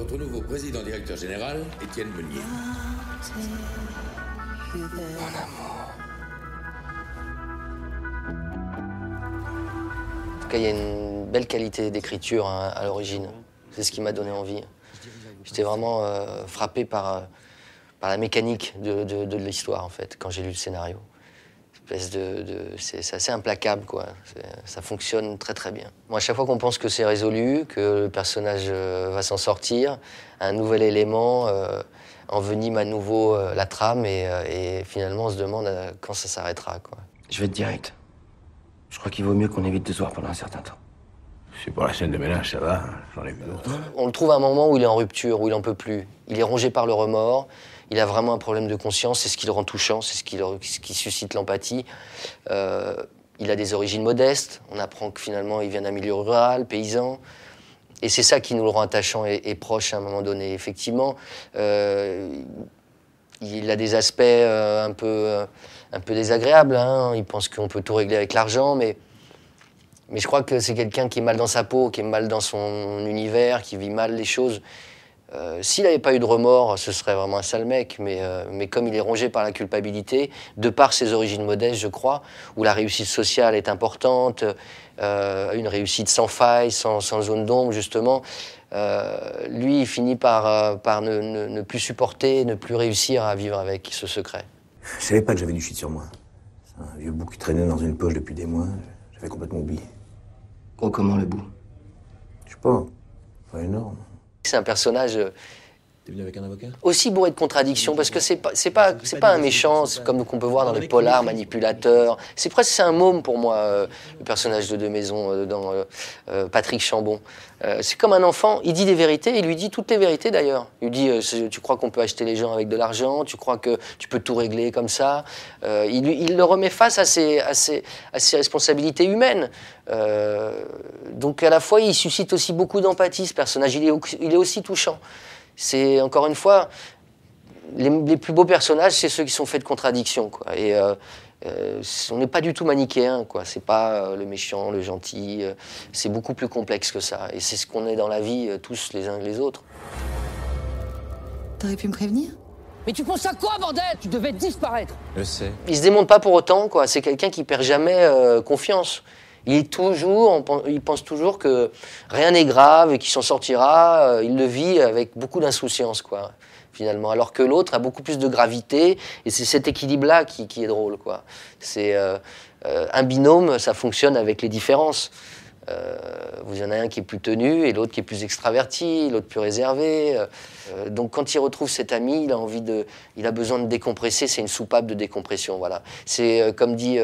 Votre nouveau président-directeur général, Étienne Meunier. Mon amour. En tout cas, il y a une belle qualité d'écriture à l'origine. C'est ce qui m'a donné envie. J'étais vraiment frappé par la mécanique de l'histoire, en fait, quand j'ai lu le scénario. C'est assez implacable, quoi. Ça fonctionne très très bien. Moi, à chaque fois qu'on pense que c'est résolu, que le personnage va s'en sortir, un nouvel élément envenime à nouveau la trame et finalement on se demande quand ça s'arrêtera, quoi. Je vais être direct. Je crois qu'il vaut mieux qu'on évite de se voir pendant un certain temps. C'est pour la scène de ménage, ça va, j'en ai vu d'autres. On le trouve à un moment où il est en rupture, où il en peut plus. Il est rongé par le remords, il a vraiment un problème de conscience, c'est ce qui le rend touchant, c'est ce qui suscite l'empathie. Il a des origines modestes, on apprend que finalement il vient d'un milieu rural, paysan, et c'est ça qui nous le rend attachant et proche à un moment donné. Effectivement, il a des aspects un peu désagréables, hein. Il pense qu'on peut tout régler avec l'argent, mais je crois que c'est quelqu'un qui est mal dans sa peau, qui est mal dans son univers, qui vit mal les choses. S'il n'avait pas eu de remords, ce serait vraiment un sale mec, mais comme il est rongé par la culpabilité, de par ses origines modestes, je crois, où la réussite sociale est importante, une réussite sans faille, sans zone d'ombre, justement, lui, il finit par ne plus supporter, ne plus réussir à vivre avec ce secret. Je savais pas que j'avais du shit sur moi. C'est un vieux bout qui traînait dans une poche depuis des mois, j'avais complètement oublié. Gros comment le bout? Je sais pas énorme. C'est un personnage T'es venu avec un avocat? aussi bourré de contradictions, parce que c'est pas un méchant comme qu'on peut voir dans les polars, manipulateur. C'est un môme pour moi, le personnage de Maison dans Patrick Chambon. C'est comme un enfant, il dit des vérités, il lui dit toutes les vérités d'ailleurs. Il lui dit tu crois qu'on peut acheter les gens avec de l'argent, tu crois que tu peux tout régler comme ça. Il le remet face à ses responsabilités humaines. Donc à la fois, il suscite aussi beaucoup d'empathie, ce personnage. Il est aussi touchant. C'est, encore une fois, les plus beaux personnages, c'est ceux qui sont faits de contradictions, quoi. Et on n'est pas du tout manichéen, quoi. C'est pas le méchant, le gentil. C'est beaucoup plus complexe que ça. Et c'est ce qu'on est dans la vie, tous les uns que les autres. T'aurais pu me prévenir? Mais tu penses à quoi, bordel? Tu devais disparaître. Je sais. Il se démonte pas pour autant, quoi. C'est quelqu'un qui perd jamais confiance. Il pense toujours que rien n'est grave et qu'il s'en sortira. Il le vit avec beaucoup d'insouciance, quoi, finalement. Alors que l'autre a beaucoup plus de gravité, et c'est cet équilibre-là qui est drôle, quoi. C'est un binôme, ça fonctionne avec les différences. Vous en avez un qui est plus tenu et l'autre qui est plus extraverti, l'autre plus réservé. Donc quand il retrouve cet ami, il a besoin de décompresser, c'est une soupape de décompression, voilà. C'est comme dit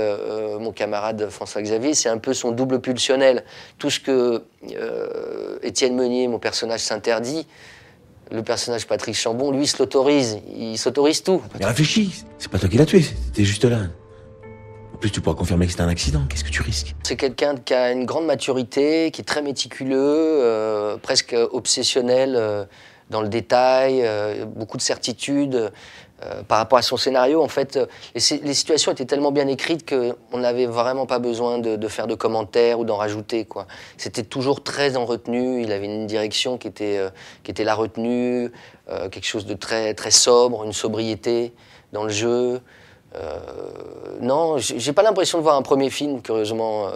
mon camarade François-Xavier, c'est un peu son double pulsionnel. Tout ce que Étienne Meunier, mon personnage, s'interdit, le personnage Patrick Chambon, lui, il s'autorise tout. Mais réfléchis, c'est pas toi qui l'as tué, t'es juste là. En plus, tu pourras confirmer que c'était un accident, qu'est-ce que tu risques? C'est quelqu'un qui a une grande maturité, qui est très méticuleux, presque obsessionnel dans le détail, beaucoup de certitude. Par rapport à son scénario, en fait, les situations étaient tellement bien écrites qu'on n'avait vraiment pas besoin de faire de commentaires ou d'en rajouter, quoi. C'était toujours très en retenue, il avait une direction qui était la retenue, quelque chose de très, très sobre, une sobriété dans le jeu. Non, j'ai pas l'impression de voir un premier film, curieusement.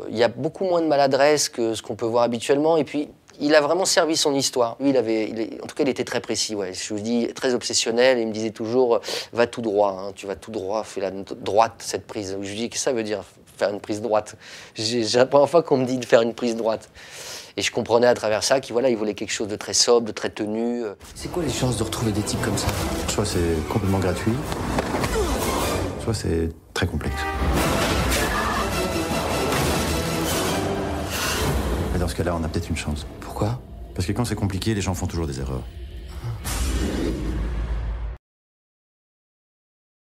Il y a beaucoup moins de maladresse que ce qu'on peut voir habituellement, et puis il a vraiment servi son histoire. Lui, en tout cas, il était très précis, ouais. Je vous dis, très obsessionnel, et il me disait toujours va tout droit, hein, tu vas tout droit, fais la droite, cette prise. Je lui dis, qu'est-ce que ça veut dire, faire une prise droite? J'ai la première fois qu'on me dit de faire une prise droite. Et je comprenais à travers ça qu'il voulait quelque chose de très sobre, de très tenu. C'est quoi les chances de retrouver des types comme ça? Soit c'est complètement gratuit, soit c'est très complexe. Et dans ce cas-là, on a peut-être une chance. Pourquoi? Parce que quand c'est compliqué, les gens font toujours des erreurs.